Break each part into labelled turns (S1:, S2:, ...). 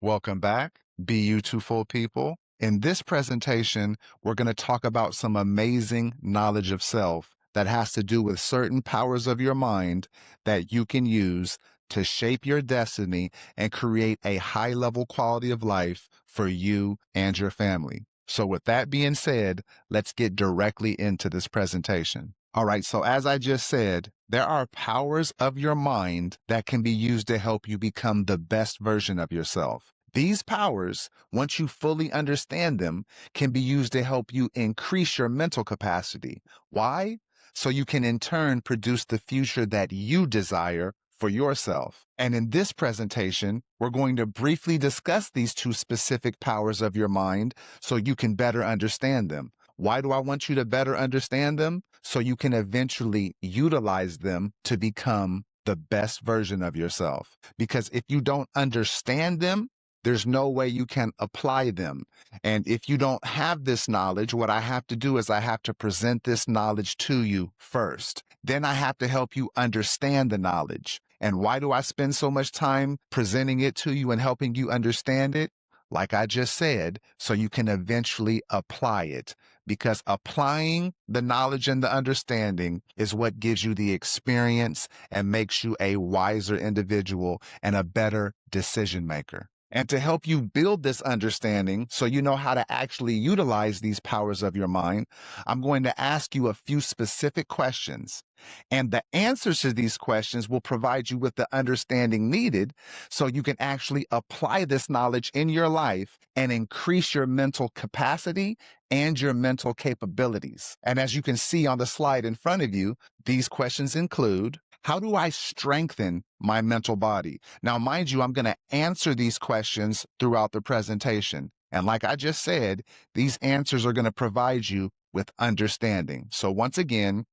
S1: Welcome back, beautiful people. In this presentation, we're going to talk about some amazing knowledge of self that has to do with certain powers of your mind that you can use to shape your destiny and create a high-level quality of life for you and your family. So with that being said, let's get directly into this presentation. All right, so as I just said, there are powers of your mind that can be used to help you become the best version of yourself. These powers, once you fully understand them, can be used to help you increase your mental capacity. Why? So you can in turn produce the future that you desire for yourself. And in this presentation, we're going to briefly discuss these two specific powers of your mind so you can better understand them. Why do I want you to better understand them? So you can eventually utilize them to become the best version of yourself. Because if you don't understand them, there's no way you can apply them. And if you don't have this knowledge, what I have to do is I have to present this knowledge to you first. Then I have to help you understand the knowledge. And why do I spend so much time presenting it to you and helping you understand it? Like I just said, so you can eventually apply it. Because applying the knowledge and the understanding is what gives you the experience and makes you a wiser individual and a better decision maker. And to help you build this understanding so you know how to actually utilize these powers of your mind, I'm going to ask you a few specific questions. And the answers to these questions will provide you with the understanding needed so you can actually apply this knowledge in your life and increase your mental capacity and your mental capabilities. And as you can see on the slide in front of you, these questions include: how do I strengthen my mental body? Now, mind you, I'm going to answer these questions throughout the presentation. And like I just said, these answers are going to provide you with understanding. So once again,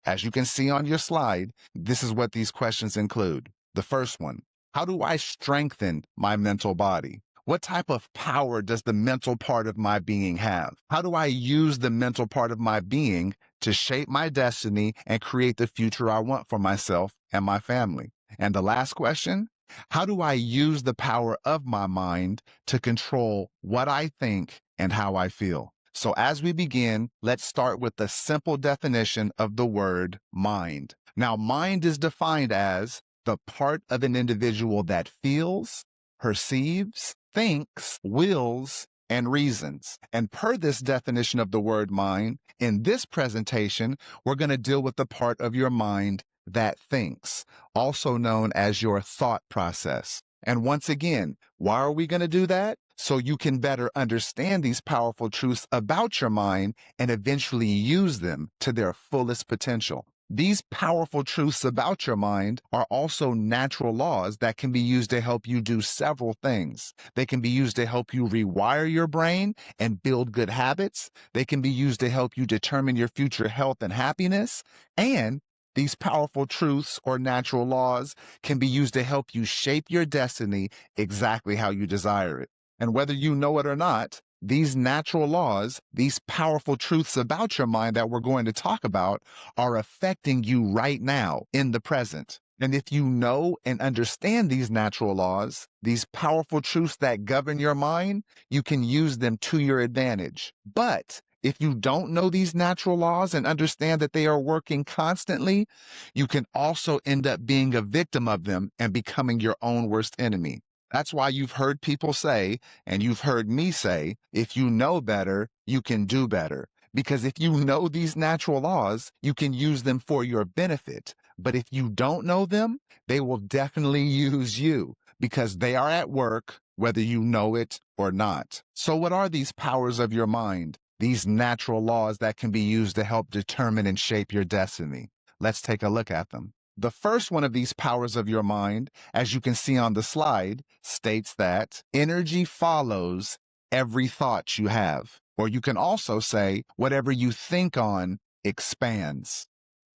S1: as you can see on your slide, this is what these questions include. The first one: how do I strengthen my mental body? What type of power does the mental part of my being have? How do I use the mental part of my being to shape my destiny and create the future I want for myself and my family? And the last question: how do I use the power of my mind to control what I think and how I feel? So as we begin, let's start with the simple definition of the word mind. Now, mind is defined as the part of an individual that feels, perceives, thinks, wills, and reasons. And per this definition of the word mind, in this presentation, we're going to deal with the part of your mind that thinks, also known as your thought process. And once again, why are we going to do that? So you can better understand these powerful truths about your mind and eventually use them to their fullest potential. These powerful truths about your mind are also natural laws that can be used to help you do several things. They can be used to help you rewire your brain and build good habits. They can be used to help you determine your future health and happiness. And these powerful truths or natural laws can be used to help you shape your destiny exactly how you desire it. And whether you know it or not, these natural laws, these powerful truths about your mind that we're going to talk about, are affecting you right now in the present. And if you know and understand these natural laws, these powerful truths that govern your mind, you can use them to your advantage. But if you don't know these natural laws and understand that they are working constantly, you can also end up being a victim of them and becoming your own worst enemy. That's why you've heard people say, and you've heard me say, if you know better, you can do better. Because if you know these natural laws, you can use them for your benefit. But if you don't know them, they will definitely use you because they are at work, whether you know it or not. So what are these powers of your mind? These natural laws that can be used to help determine and shape your destiny. Let's take a look at them. The first one of these powers of your mind, as you can see on the slide, states that energy follows every thought you have. Or you can also say, whatever you think on expands.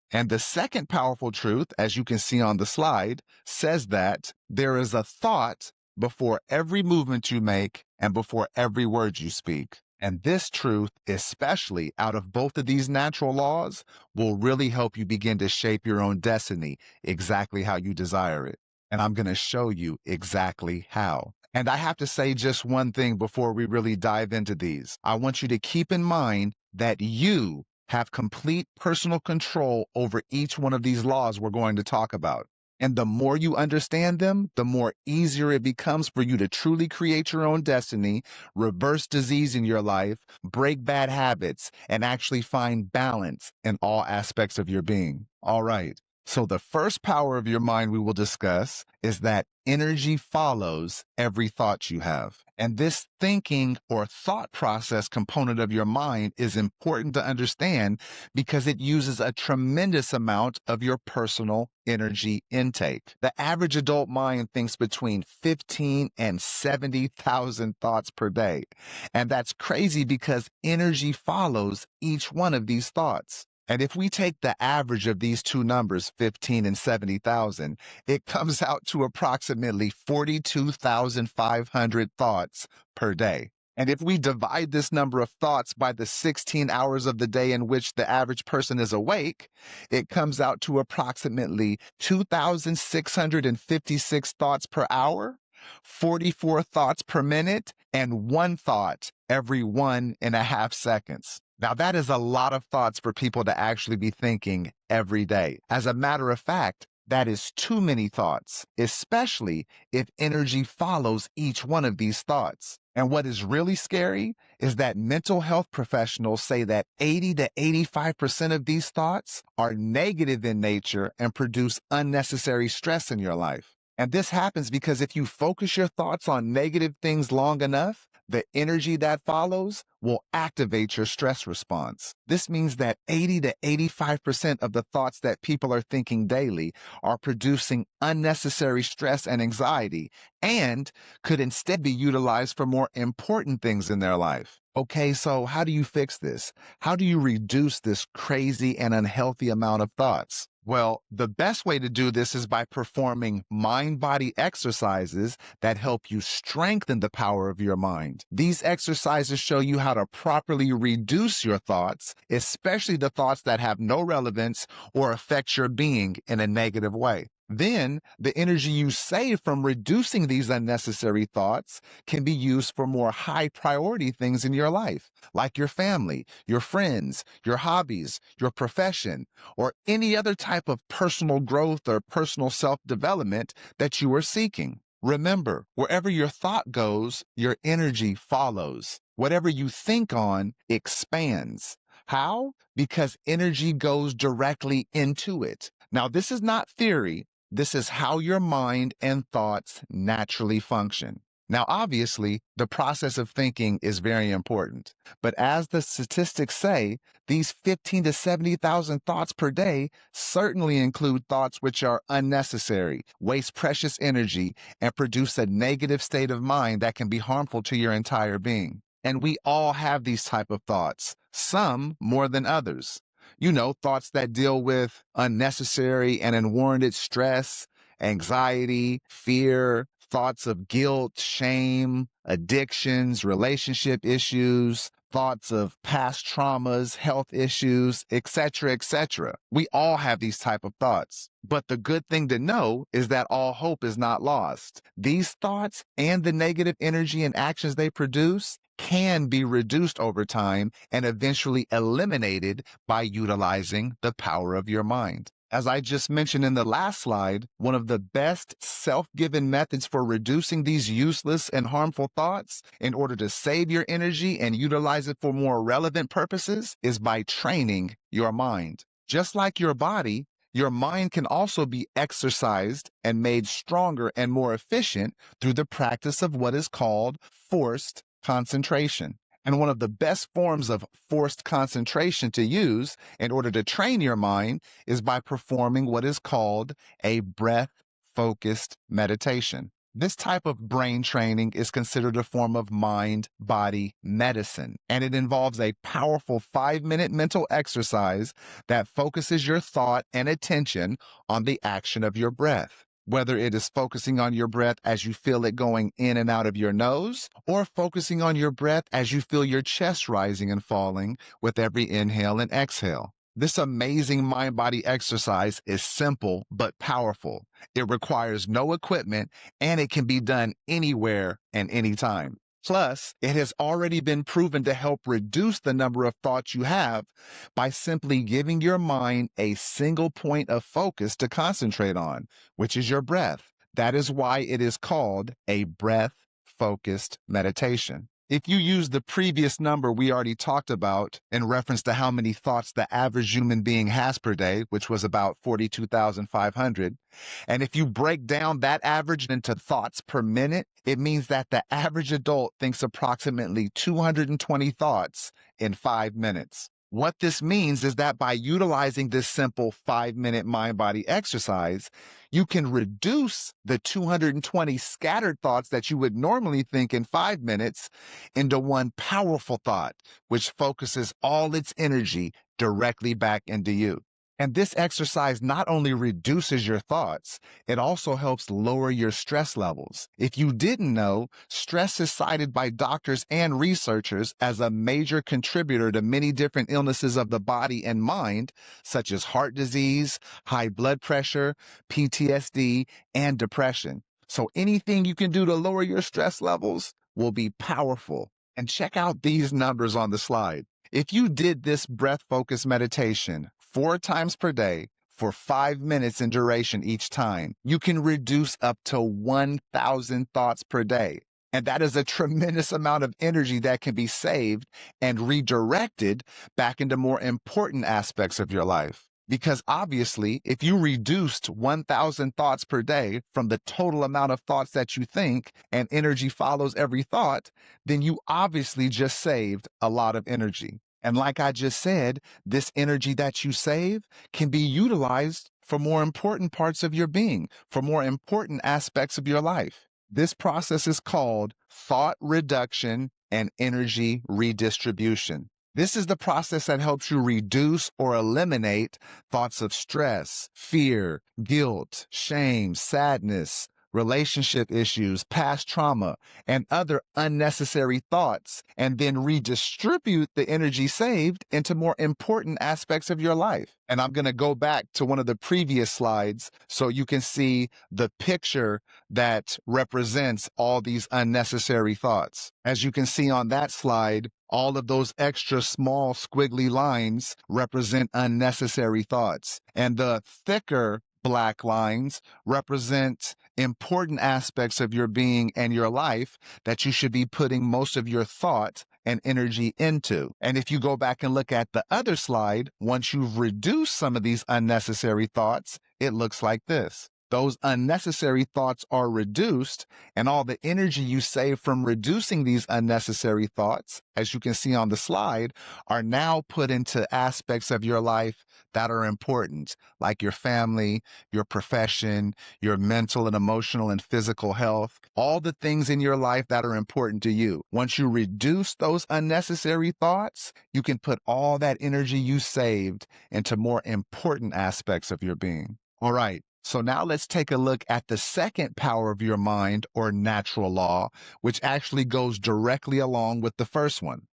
S1: And the second powerful truth, as you can see on the slide, says that there is a thought before every movement you make and before every word you speak. And this truth, especially out of both of these natural laws, will really help you begin to shape your own destiny exactly how you desire it. And I'm going to show you exactly how. And I have to say just one thing before we really dive into these. I want you to keep in mind that you have complete personal control over each one of these laws we're going to talk about. And the more you understand them, the more easier it becomes for you to truly create your own destiny, reverse disease in your life, break bad habits, and actually find balance in all aspects of your being. All right. So, the first power of your mind we will discuss is that energy follows every thought you have. And this thinking or thought process component of your mind is important to understand because it uses a tremendous amount of your personal energy intake. The average adult mind thinks between 15 and 70,000 thoughts per day. And that's crazy because energy follows each one of these thoughts. And if we take the average of these two numbers, 15 and 70,000, it comes out to approximately 42,500 thoughts per day. And if we divide this number of thoughts by the 16 hours of the day in which the average person is awake, it comes out to approximately 2,656 thoughts per hour, 44 thoughts per minute, and one thought every 1.5 seconds. Now, that is a lot of thoughts for people to actually be thinking every day. As a matter of fact, that is too many thoughts, especially if energy follows each one of these thoughts. And what is really scary is that mental health professionals say that 80 to 85% of these thoughts are negative in nature and produce unnecessary stress in your life. And this happens because if you focus your thoughts on negative things long enough, the energy that follows will activate your stress response. This means that 80 to 85% of the thoughts that people are thinking daily are producing unnecessary stress and anxiety and could instead be utilized for more important things in their life. Okay, so how do you fix this? How do you reduce this crazy and unhealthy amount of thoughts? Well, the best way to do this is by performing mind-body exercises that help you strengthen the power of your mind. These exercises show you how to properly reduce your thoughts, especially the thoughts that have no relevance or affect your being in a negative way. Then, the energy you save from reducing these unnecessary thoughts can be used for more high priority things in your life, like your family, your friends, your hobbies, your profession, or any other type of personal growth or personal self development that you are seeking. Remember, wherever your thought goes, your energy follows. Whatever you think on expands. How? Because energy goes directly into it. Now, this is not theory. This is how your mind and thoughts naturally function. Now, obviously, the process of thinking is very important. But as the statistics say, these 15 to 70,000 thoughts per day certainly include thoughts which are unnecessary, waste precious energy, and produce a negative state of mind that can be harmful to your entire being. And we all have these type of thoughts, some more than others. Thoughts that deal with unnecessary and unwarranted stress, anxiety, fear, thoughts of guilt, shame, addictions, relationship issues, thoughts of past traumas, health issues, etc., etc. We all have these type of thoughts. But the good thing to know is that all hope is not lost. These thoughts and the negative energy and actions they produce can be reduced over time and eventually eliminated by utilizing the power of your mind. As I just mentioned in the last slide, one of the best self-given methods for reducing these useless and harmful thoughts in order to save your energy and utilize it for more relevant purposes is by training your mind. Just like your body, your mind can also be exercised and made stronger and more efficient through the practice of what is called forced concentration. And one of the best forms of forced concentration to use in order to train your mind is by performing what is called a breath-focused meditation. This type of brain training is considered a form of mind-body medicine, and it involves a powerful 5-minute mental exercise that focuses your thought and attention on the action of your breath. Whether it is focusing on your breath as you feel it going in and out of your nose, or focusing on your breath as you feel your chest rising and falling with every inhale and exhale. This amazing mind body exercise is simple but powerful. It requires no equipment and it can be done anywhere and anytime. Plus, it has already been proven to help reduce the number of thoughts you have by simply giving your mind a single point of focus to concentrate on, which is your breath. That is why it is called a breath focused meditation. If you use the previous number we already talked about in reference to how many thoughts the average human being has per day, which was about 42,500, and if you break down that average into thoughts per minute, it means that the average adult thinks approximately 220 thoughts in 5 minutes. What this means is that by utilizing this simple 5-minute mind body exercise, you can reduce the 220 scattered thoughts that you would normally think in 5 minutes into one powerful thought, which focuses all its energy directly back into you. And this exercise not only reduces your thoughts, it also helps lower your stress levels. If you didn't know, stress is cited by doctors and researchers as a major contributor to many different illnesses of the body and mind, such as heart disease, high blood pressure, PTSD, and depression. So anything you can do to lower your stress levels will be powerful. And check out these numbers on the slide. If you did this breath focus meditation 4 times per day for 5 minutes in duration each time, you can reduce up to 1,000 thoughts per day. And that is a tremendous amount of energy that can be saved and redirected back into more important aspects of your life. Because obviously, if you reduced 1,000 thoughts per day from the total amount of thoughts that you think, and energy follows every thought, then you obviously just saved a lot of energy. And like I just said, this energy that you save can be utilized for more important parts of your being, for more important aspects of your life. This process is called thought reduction and energy redistribution. This is the process that helps you reduce or eliminate thoughts of stress, fear, guilt, shame, sadness, relationship issues, past trauma, and other unnecessary thoughts, and then redistribute the energy saved into more important aspects of your life. And I'm going to go back to one of the previous slides so you can see the picture that represents all these unnecessary thoughts. As you can see on that slide, all of those extra small squiggly lines represent unnecessary thoughts, and the thicker black lines represent important aspects of your being and your life that you should be putting most of your thought and energy into. And if you go back and look at the other slide, once you've reduced some of these unnecessary thoughts, it looks like this. Those unnecessary thoughts are reduced, and all the energy you save from reducing these unnecessary thoughts, as you can see on the slide, are now put into aspects of your life that are important, like your family, your profession, your mental and emotional and physical health, all the things in your life that are important to you. Once you reduce those unnecessary thoughts, you can put all that energy you saved into more important aspects of your being. All right. So now let's take a look at the second power of your mind, or natural law, which actually goes directly along with the first one.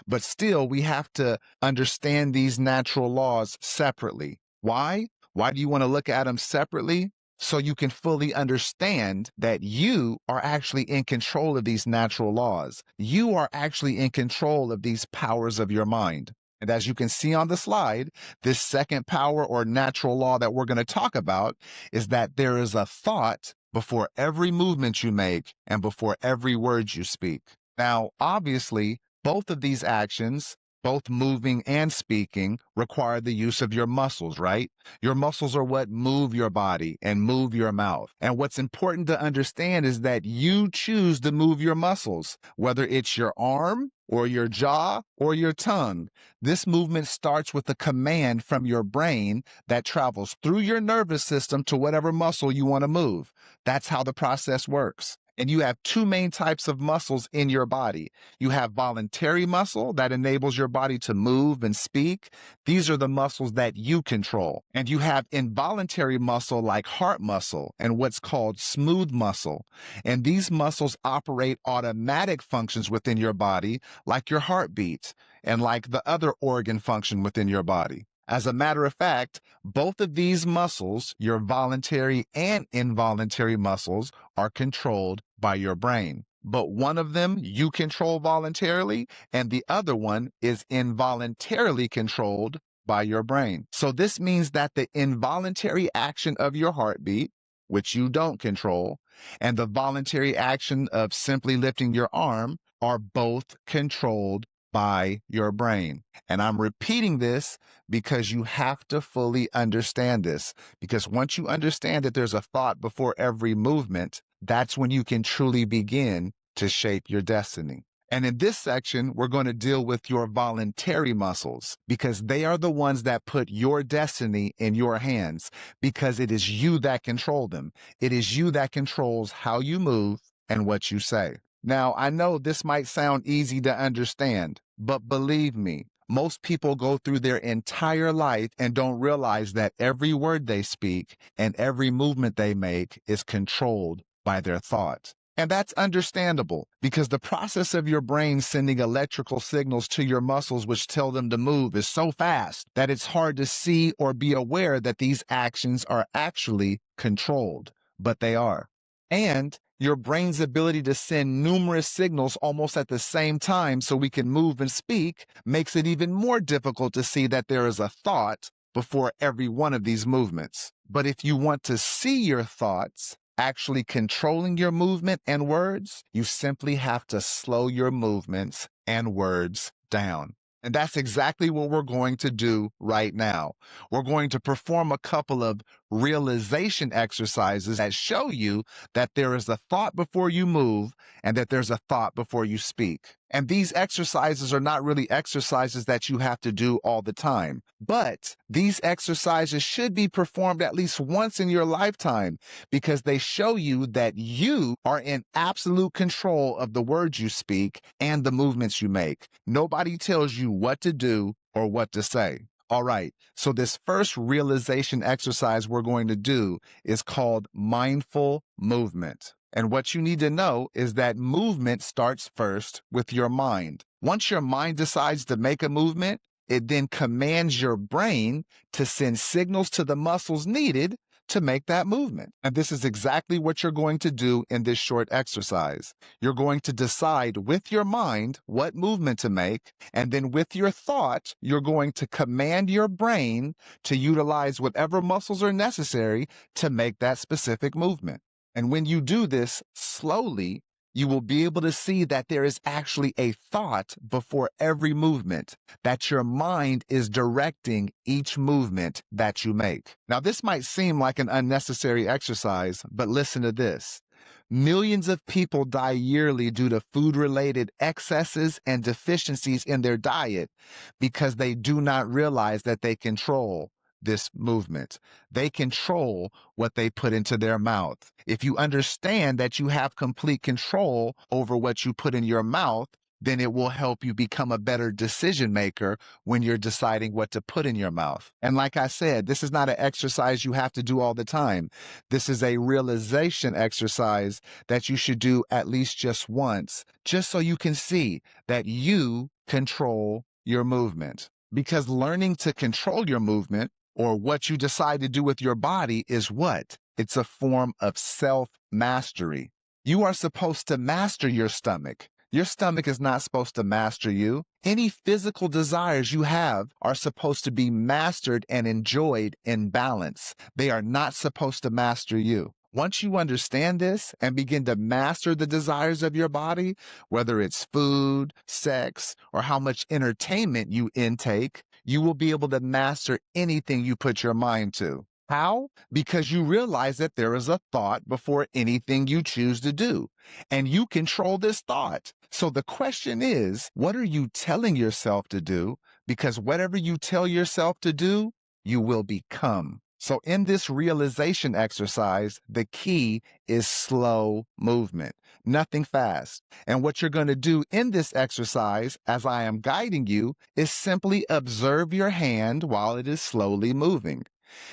S1: But still, we have to understand these natural laws separately. Why? Why do you want to look at them separately? So you can fully understand that you are actually in control of these natural laws. You are actually in control of these powers of your mind. And as you can see on the slide, this second power or natural law that we're going to talk about is that there is a thought before every movement you make and before every word you speak. Now, obviously, both of these actions, both moving and speaking, require the use of your muscles, right? Your muscles are what move your body and move your mouth. And what's important to understand is that you choose to move your muscles, whether it's your arm or your jaw or your tongue. This movement starts with a command from your brain that travels through your nervous system to whatever muscle you want to move. That's how the process works. And you have two main types of muscles in your body. You have voluntary muscle that enables your body to move and speak. These are the muscles that you control. And you have involuntary muscle like heart muscle and what's called smooth muscle. And these muscles operate automatic functions within your body, like your heartbeat and like the other organ function within your body. As a matter of fact, both of these muscles, your voluntary and involuntary muscles, are controlled by your brain. But one of them you control voluntarily, and the other one is involuntarily controlled by your brain. So this means that the involuntary action of your heartbeat, which you don't control, and the voluntary action of simply lifting your arm are both controlled by your brain. And I'm repeating this because you have to fully understand this. Because once you understand that there's a thought before every movement, that's when you can truly begin to shape your destiny. And in this section, we're going to deal with your voluntary muscles because they are the ones that put your destiny in your hands because it is you that control them. It is you that controls how you move and what you say. Now, I know this might sound easy to understand, but believe me, most people go through their entire life and don't realize that every word they speak and every movement they make is controlled by their thoughts. And that's understandable because the process of your brain sending electrical signals to your muscles which tell them to move is so fast that it's hard to see or be aware that these actions are actually controlled, but they are. And your brain's ability to send numerous signals almost at the same time so we can move and speak makes it even more difficult to see that there is a thought before every one of these movements. But if you want to see your thoughts actually controlling your movement and words, you simply have to slow your movements and words down. And that's exactly what we're going to do right now. We're going to perform a couple of realization exercises that show you that there is a thought before you move and that there's a thought before you speak. And these exercises are not really exercises that you have to do all the time, but these exercises should be performed at least once in your lifetime because they show you that you are in absolute control of the words you speak and the movements you make. Nobody tells you what to do or what to say. All right, so this first realization exercise we're going to do is called mindful movement. And what you need to know is that movement starts first with your mind. Once your mind decides to make a movement, it then commands your brain to send signals to the muscles needed to make that movement. And this is exactly what you're going to do in this short exercise. You're going to decide with your mind what movement to make, and then with your thought, you're going to command your brain to utilize whatever muscles are necessary to make that specific movement. And when you do this slowly, you will be able to see that there is actually a thought before every movement, that your mind is directing each movement that you make. Now, this might seem like an unnecessary exercise, but listen to this. Millions of people die yearly due to food-related excesses and deficiencies in their diet because they do not realize that they control this movement. They control what they put into their mouth. If you understand that you have complete control over what you put in your mouth, then it will help you become a better decision maker when you're deciding what to put in your mouth. And like I said, this is not an exercise you have to do all the time. This is a realization exercise that you should do at least just once, just so you can see that you control your movement. Because learning to control your movement or what you decide to do with your body is what? It's a form of self-mastery. You are supposed to master your stomach. Your stomach is not supposed to master you. Any physical desires you have are supposed to be mastered and enjoyed in balance. They are not supposed to master you. Once you understand this and begin to master the desires of your body, whether it's food, sex, or how much entertainment you intake, you will be able to master anything you put your mind to. How? Because you realize that there is a thought before anything you choose to do, and you control this thought. So the question is, what are you telling yourself to do? Because whatever you tell yourself to do, you will become. So in this realization exercise, the key is slow movement, nothing fast. And what you're going to do in this exercise, as I am guiding you, is simply observe your hand while it is slowly moving.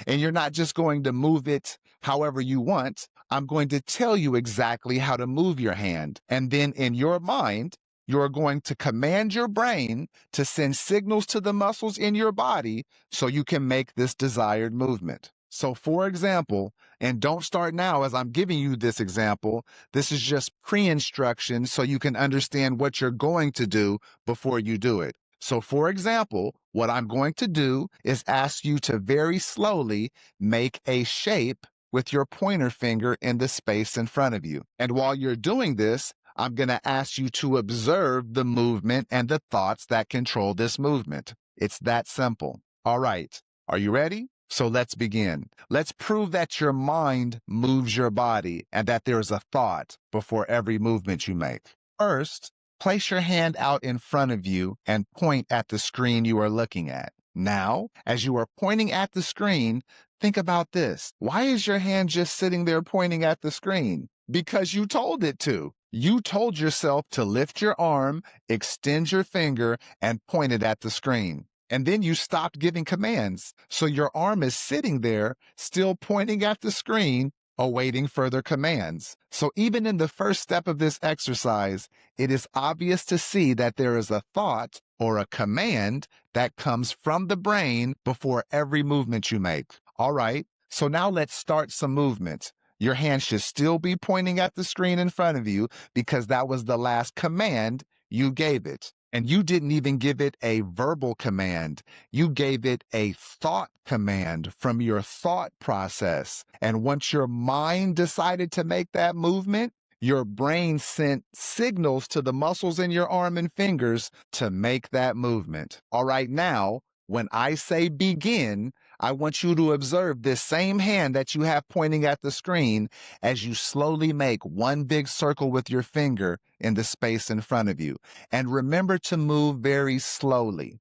S1: And you're not just going to move it however you want. I'm going to tell you exactly how to move your hand. And then in your mind, you're going to command your brain to send signals to the muscles in your body so you can make this desired movement. So, for example, and don't start now as I'm giving you this example, this is just pre-instruction so you can understand what you're going to do before you do it. So, for example, what I'm going to do is ask you to very slowly make a shape with your pointer finger in the space in front of you. And while you're doing this, I'm going to ask you to observe the movement and the thoughts that control this movement. It's that simple. All right. Are you ready? So let's begin. Let's prove that your mind moves your body and that there's a thought before every movement you make. First, place your hand out in front of you and point at the screen you are looking at. Now, as you are pointing at the screen, think about this. Why is your hand just sitting there pointing at the screen? Because you told it to. You told yourself to lift your arm, extend your finger, and point it at the screen. And then you stopped giving commands. So your arm is sitting there, still pointing at the screen, awaiting further commands. So even in the first step of this exercise, it is obvious to see that there is a thought or a command that comes from the brain before every movement you make. All right, so now let's start some movement. Your hand should still be pointing at the screen in front of you because that was the last command you gave it. And you didn't even give it a verbal command. You gave it a thought command from your thought process. And once your mind decided to make that movement, your brain sent signals to the muscles in your arm and fingers to make that movement. All right, now, when I say begin, I want you to observe this same hand that you have pointing at the screen as you slowly make one big circle with your finger in the space in front of you. And remember to move very slowly.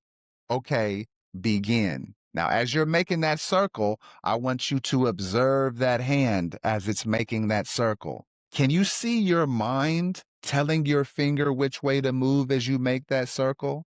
S1: Okay, begin. Now, as you're making that circle, I want you to observe that hand as it's making that circle. Can you see your mind telling your finger which way to move as you make that circle?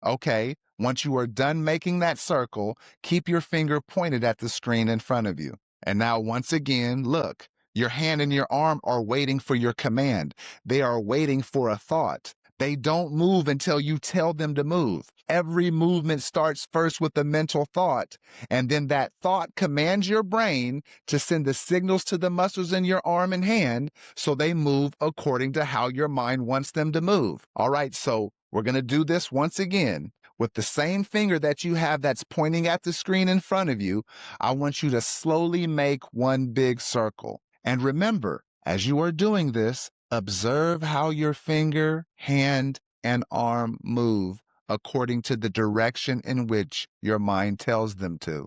S1: Okay, once you are done making that circle, keep your finger pointed at the screen in front of you. And now, once again, look, your hand and your arm are waiting for your command. They are waiting for a thought. They don't move until you tell them to move. Every movement starts first with a mental thought, and then that thought commands your brain to send the signals to the muscles in your arm and hand so they move according to how your mind wants them to move. All right, so we're going to do this once again. With the same finger that you have that's pointing at the screen in front of you, I want you to slowly make one big circle. And remember, as you are doing this, observe how your finger, hand, and arm move according to the direction in which your mind tells them to.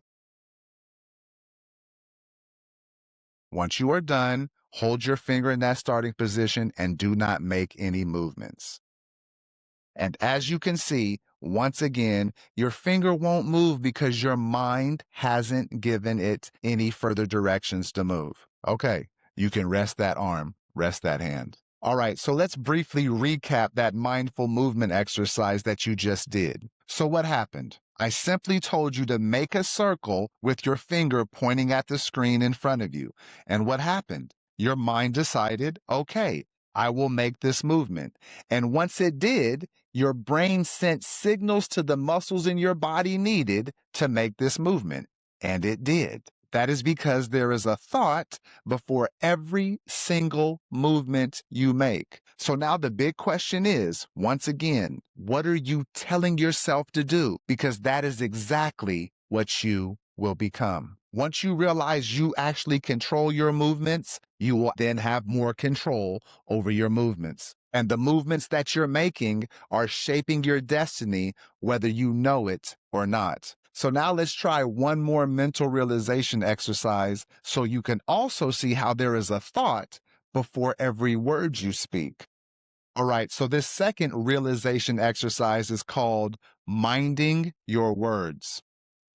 S1: Once you are done, hold your finger in that starting position and do not make any movements. And as you can see, once again, your finger won't move because your mind hasn't given it any further directions to move. Okay, you can rest that arm, rest that hand. All right, so let's briefly recap that mindful movement exercise that you just did. So what happened? I simply told you to make a circle with your finger pointing at the screen in front of you. And what happened? Your mind decided, okay, I will make this movement. And once it did, your brain sent signals to the muscles in your body needed to make this movement. And it did. That is because there is a thought before every single movement you make. So now the big question is, once again, what are you telling yourself to do? Because that is exactly what you will become. Once you realize you actually control your movements, you will then have more control over your movements. And the movements that you're making are shaping your destiny, whether you know it or not. So now let's try one more mental realization exercise so you can also see how there is a thought before every word you speak. All right, so this second realization exercise is called minding your words.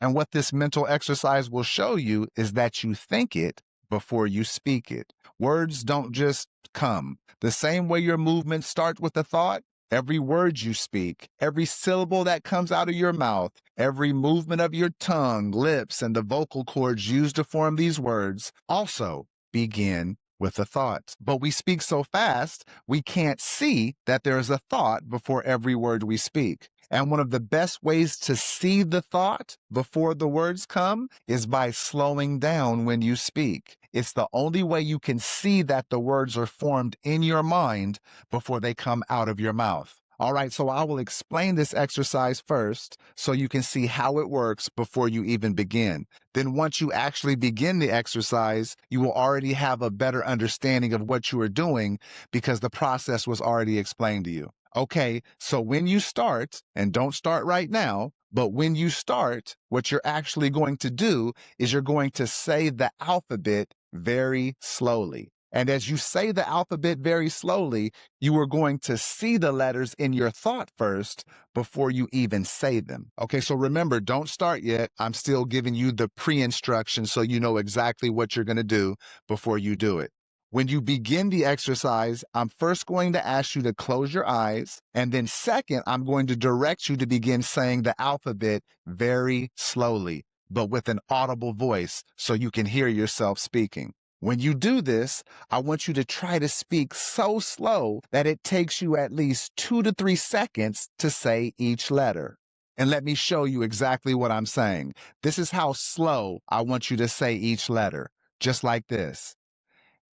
S1: And what this mental exercise will show you is that you think it before you speak it. Words don't just come. The same way your movements start with a thought, every word you speak, every syllable that comes out of your mouth, every movement of your tongue, lips, and the vocal cords used to form these words also begin with a thought. But we speak so fast, we can't see that there is a thought before every word we speak. And one of the best ways to see the thought before the words come is by slowing down when you speak. It's the only way you can see that the words are formed in your mind before they come out of your mouth. All right, so I will explain this exercise first so you can see how it works before you even begin. Then once you actually begin the exercise, you will already have a better understanding of what you are doing because the process was already explained to you. Okay, so when you start, and don't start right now, but when you start, what you're actually going to do is you're going to say the alphabet very slowly. And as you say the alphabet very slowly, you are going to see the letters in your thought first before you even say them. Okay, so remember, don't start yet. I'm still giving you the pre-instructions so you know exactly what you're going to do before you do it. When you begin the exercise, I'm first going to ask you to close your eyes, and then second, I'm going to direct you to begin saying the alphabet very slowly, but with an audible voice so you can hear yourself speaking. When you do this, I want you to try to speak so slow that it takes you at least 2 to 3 seconds to say each letter. And let me show you exactly what I'm saying. This is how slow I want you to say each letter, just like this.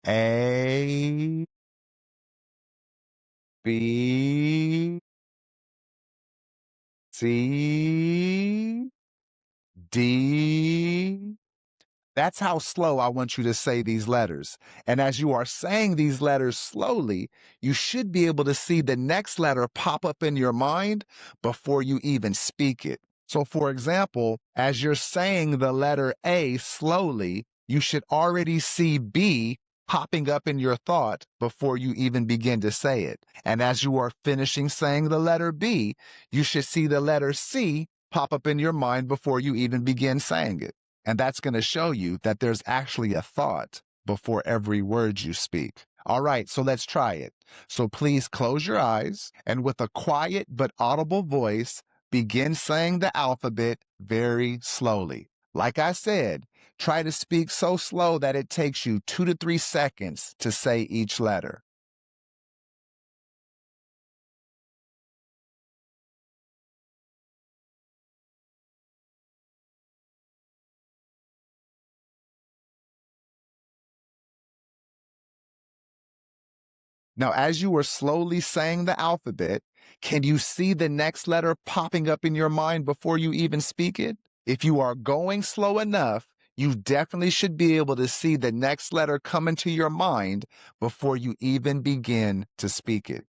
S1: A, B, C, D. That's how slow I want you to say these letters. And as you are saying these letters slowly, you should be able to see the next letter pop up in your mind before you even speak it. So, for example, as you're saying the letter A slowly, you should already see B popping up in your thought before you even begin to say it. And as you are finishing saying the letter B, you should see the letter C pop up in your mind before you even begin saying it. And that's going to show you that there's actually a thought before every word you speak. All right, so let's try it. So please close your eyes and with a quiet but audible voice, begin saying the alphabet very slowly. Like I said, try to speak so slow that it takes you 2 to 3 seconds to say each letter. Now, as you are slowly saying the alphabet, can you see the next letter popping up in your mind before you even speak it? If you are going slow enough, you definitely should be able to see the next letter come into your mind before you even begin to speak it.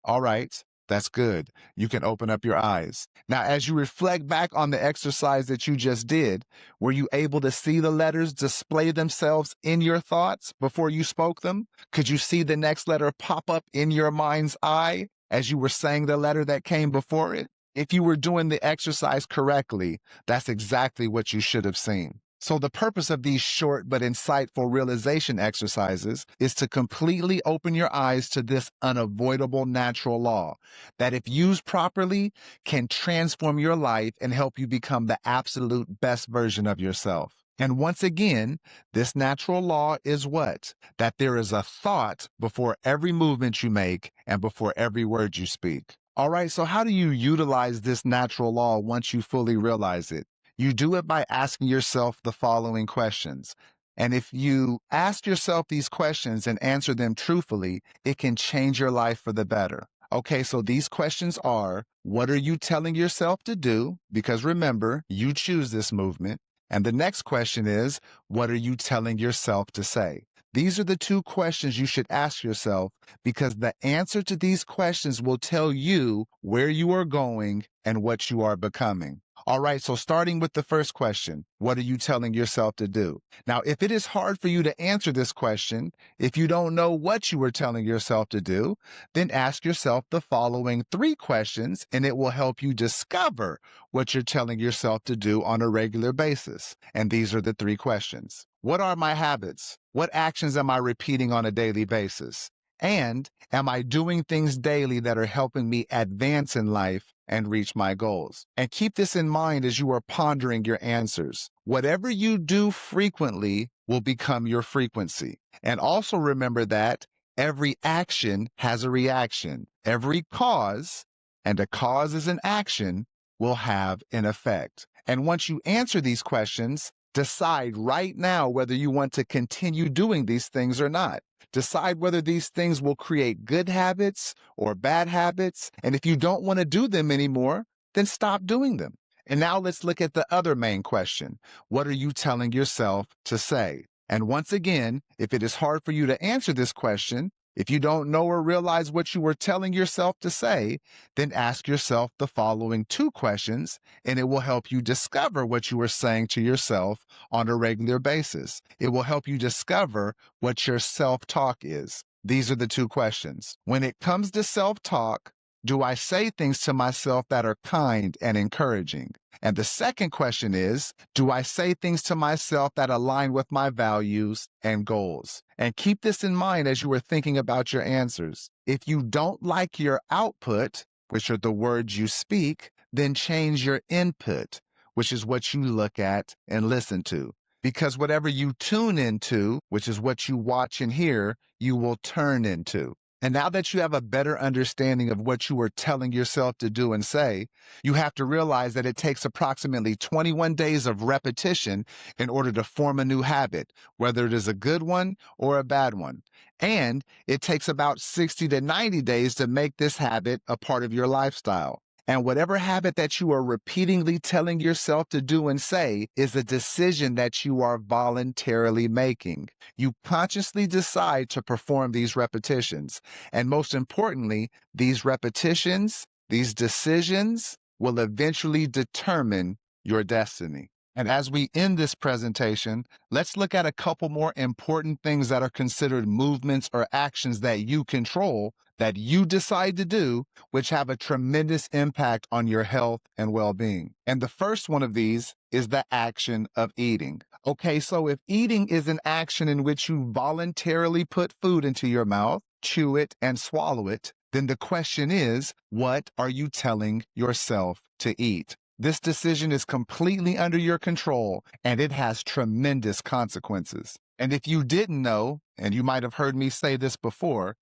S1: All right, that's good. You can open up your eyes. Now, as you reflect back on the exercise that you just did, were you able to see the letters display themselves in your thoughts before you spoke them? Could you see the next letter pop up in your mind's eye as you were saying the letter that came before it? If you were doing the exercise correctly, that's exactly what you should have seen. So, the purpose of these short but insightful realization exercises is to completely open your eyes to this unavoidable natural law that, if used properly, can transform your life and help you become the absolute best version of yourself. And once again, this natural law is what? That there is a thought before every movement you make and before every word you speak. All right, so how do you utilize this natural law once you fully realize it? You do it by asking yourself the following questions. And if you ask yourself these questions and answer them truthfully, it can change your life for the better. Okay, so these questions are, what are you telling yourself to do? Because remember, you choose this movement. And the next question is, what are you telling yourself to say? These are the two questions you should ask yourself because the answer to these questions will tell you where you are going and what you are becoming. All right, so starting with the first question, what are you telling yourself to do? Now, if it is hard for you to answer this question, if you don't know what you are telling yourself to do, then ask yourself the following 3 questions and it will help you discover what you're telling yourself to do on a regular basis. And these are the 3 questions. What are my habits? What actions am I repeating on a daily basis? And am I doing things daily that are helping me advance in life and reach my goals? And keep this in mind as you are pondering your answers. Whatever you do frequently will become your frequency. And also remember that every action has a reaction. Every cause, and a cause is an action, will have an effect. And once you answer these questions, decide right now whether you want to continue doing these things or not. Decide whether these things will create good habits or bad habits. And if you don't want to do them anymore, then stop doing them. And now let's look at the other main question. What are you telling yourself to say? And once again, if it is hard for you to answer this question, if you don't know or realize what you were telling yourself to say, then ask yourself the following two questions, and it will help you discover what you are saying to yourself on a regular basis. It will help you discover what your self-talk is. These are the two questions. When it comes to self-talk, do I say things to myself that are kind and encouraging? And the second question is, do I say things to myself that align with my values and goals? And keep this in mind as you are thinking about your answers. If you don't like your output, which are the words you speak, then change your input, which is what you look at and listen to. Because whatever you tune into, which is what you watch and hear, you will turn into. And now that you have a better understanding of what you are telling yourself to do and say, you have to realize that it takes approximately 21 days of repetition in order to form a new habit, whether it is a good one or a bad one. And it takes about 60 to 90 days to make this habit a part of your lifestyle. And whatever habit that you are repeatedly telling yourself to do and say is a decision that you are voluntarily making. You consciously decide to perform these repetitions. And most importantly, these repetitions, these decisions will eventually determine your destiny. And as we end this presentation, let's look at a couple more important things that are considered movements or actions that you control, that you decide to do, which have a tremendous impact on your health and well-being. And the first one of these is the action of eating. Okay, so if eating is an action in which you voluntarily put food into your mouth, chew it, and swallow it, then the question is, what are you telling yourself to eat? This decision is completely under your control, and it has tremendous consequences. And if you didn't know, and you might have heard me say this before,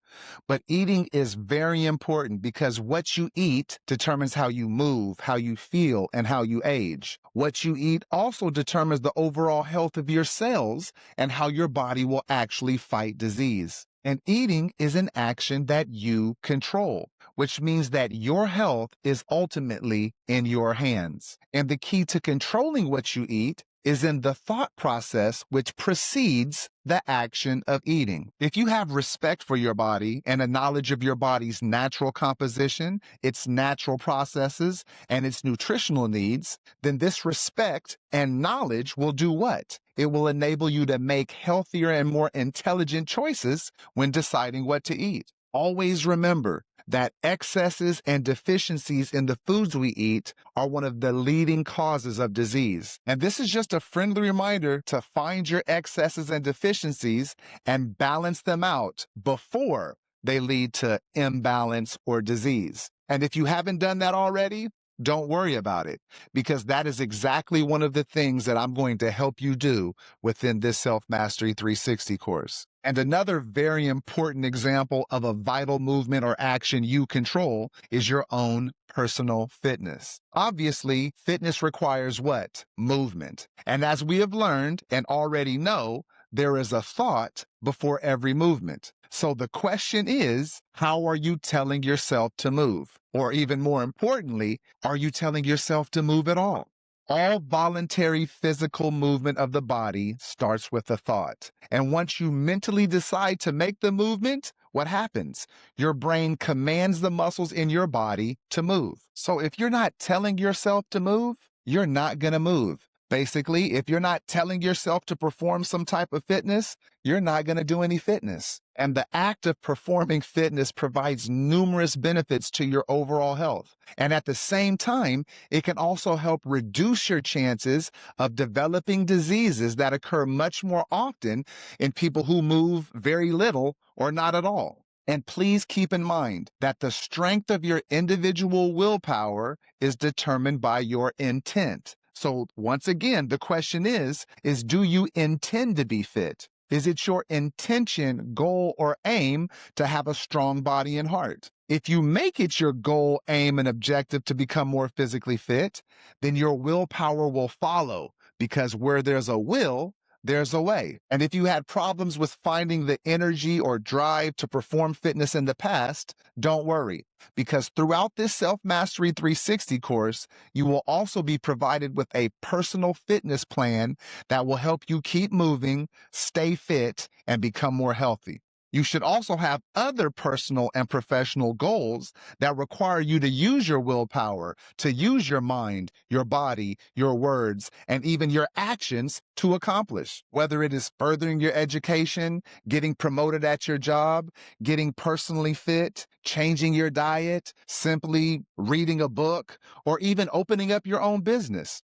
S1: but eating is very important because what you eat determines how you move, how you feel, and how you age. What you eat also determines the overall health of your cells and how your body will actually fight disease. And eating is an action that you control, which means that your health is ultimately in your hands. And the key to controlling what you eat is in the thought process which precedes the action of eating. If you have respect for your body and a knowledge of your body's natural composition, its natural processes, and its nutritional needs, then this respect and knowledge will do what? It will enable you to make healthier and more intelligent choices when deciding what to eat. Always remember that excesses and deficiencies in the foods we eat are one of the leading causes of disease. And this is just a friendly reminder to find your excesses and deficiencies and balance them out before they lead to imbalance or disease. And if you haven't done that already, don't worry about it, because that is exactly one of the things that I'm going to help you do within this Self-Mastery 360 course. And another very important example of a vital movement or action you control is your own personal fitness. Obviously, fitness requires what? Movement. And as we have learned and already know, there is a thought before every movement. So the question is, how are you telling yourself to move? Or even more importantly, are you telling yourself to move at all? All voluntary physical movement of the body starts with a thought. And once you mentally decide to make the movement, what happens? Your brain commands the muscles in your body to move. So if you're not telling yourself to move, you're not going to move. Basically, if you're not telling yourself to perform some type of fitness, you're not going to do any fitness. And the act of performing fitness provides numerous benefits to your overall health. And at the same time, it can also help reduce your chances of developing diseases that occur much more often in people who move very little or not at all. And please keep in mind that the strength of your individual willpower is determined by your intent. So once again, the question is do you intend to be fit? Is it your intention, goal, or aim to have a strong body and heart? If you make it your goal, aim, and objective to become more physically fit, then your willpower will follow, because where there's a will, there's a way. And if you had problems with finding the energy or drive to perform fitness in the past, don't worry, because throughout this Self Mastery 360 course, you will also be provided with a personal fitness plan that will help you keep moving, stay fit, and become more healthy. You should also have other personal and professional goals that require you to use your willpower, to use your mind, your body, your words, and even your actions to accomplish. Whether it is furthering your education, getting promoted at your job, getting personally fit, changing your diet, simply reading a book, or even opening up your own business.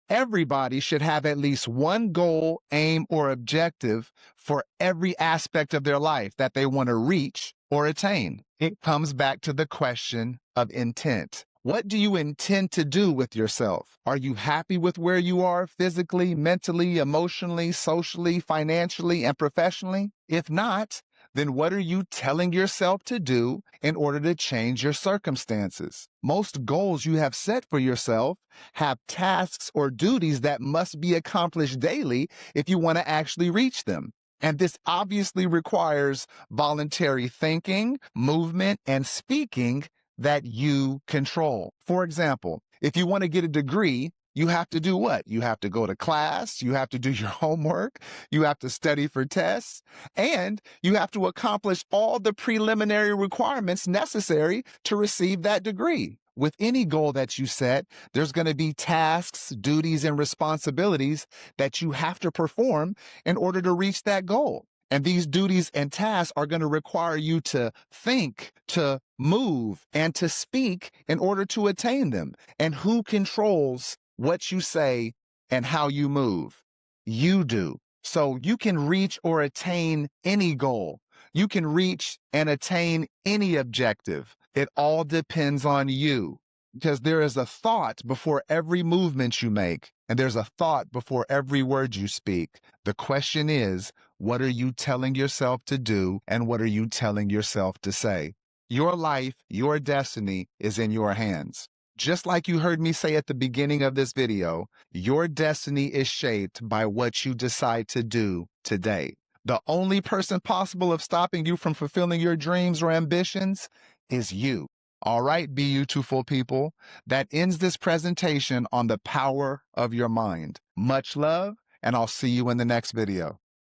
S1: Everybody should have at least one goal, aim, or objective for every aspect of their life that they want to reach or attain. It comes back to the question of intent. What do you intend to do with yourself? Are you happy with where you are physically, mentally, emotionally, socially, financially, and professionally? If not, then what are you telling yourself to do in order to change your circumstances? Most goals you have set for yourself have tasks or duties that must be accomplished daily if you want to actually reach them. And this obviously requires voluntary thinking, movement, and speaking that you control. For example, if you want to get a degree, you have to do what? You have to go to class, you have to do your homework, you have to study for tests, and you have to accomplish all the preliminary requirements necessary to receive that degree. With any goal that you set, there's going to be tasks, duties, and responsibilities that you have to perform in order to reach that goal. And these duties and tasks are going to require you to think, to move, and to speak in order to attain them. And who controls what you say and how you move? You do. So you can reach or attain any goal. You can reach and attain any objective. It all depends on you, because there is a thought before every movement you make, and there's a thought before every word you speak. The question is, what are you telling yourself to do, and what are you telling yourself to say? Your life, your destiny is in your hands. Just like you heard me say at the beginning of this video, your destiny is shaped by what you decide to do today. The only person possible of stopping you from fulfilling your dreams or ambitions is you. All right, beautiful people, that ends this presentation on the power of your mind. Much love, and I'll see you in the next video.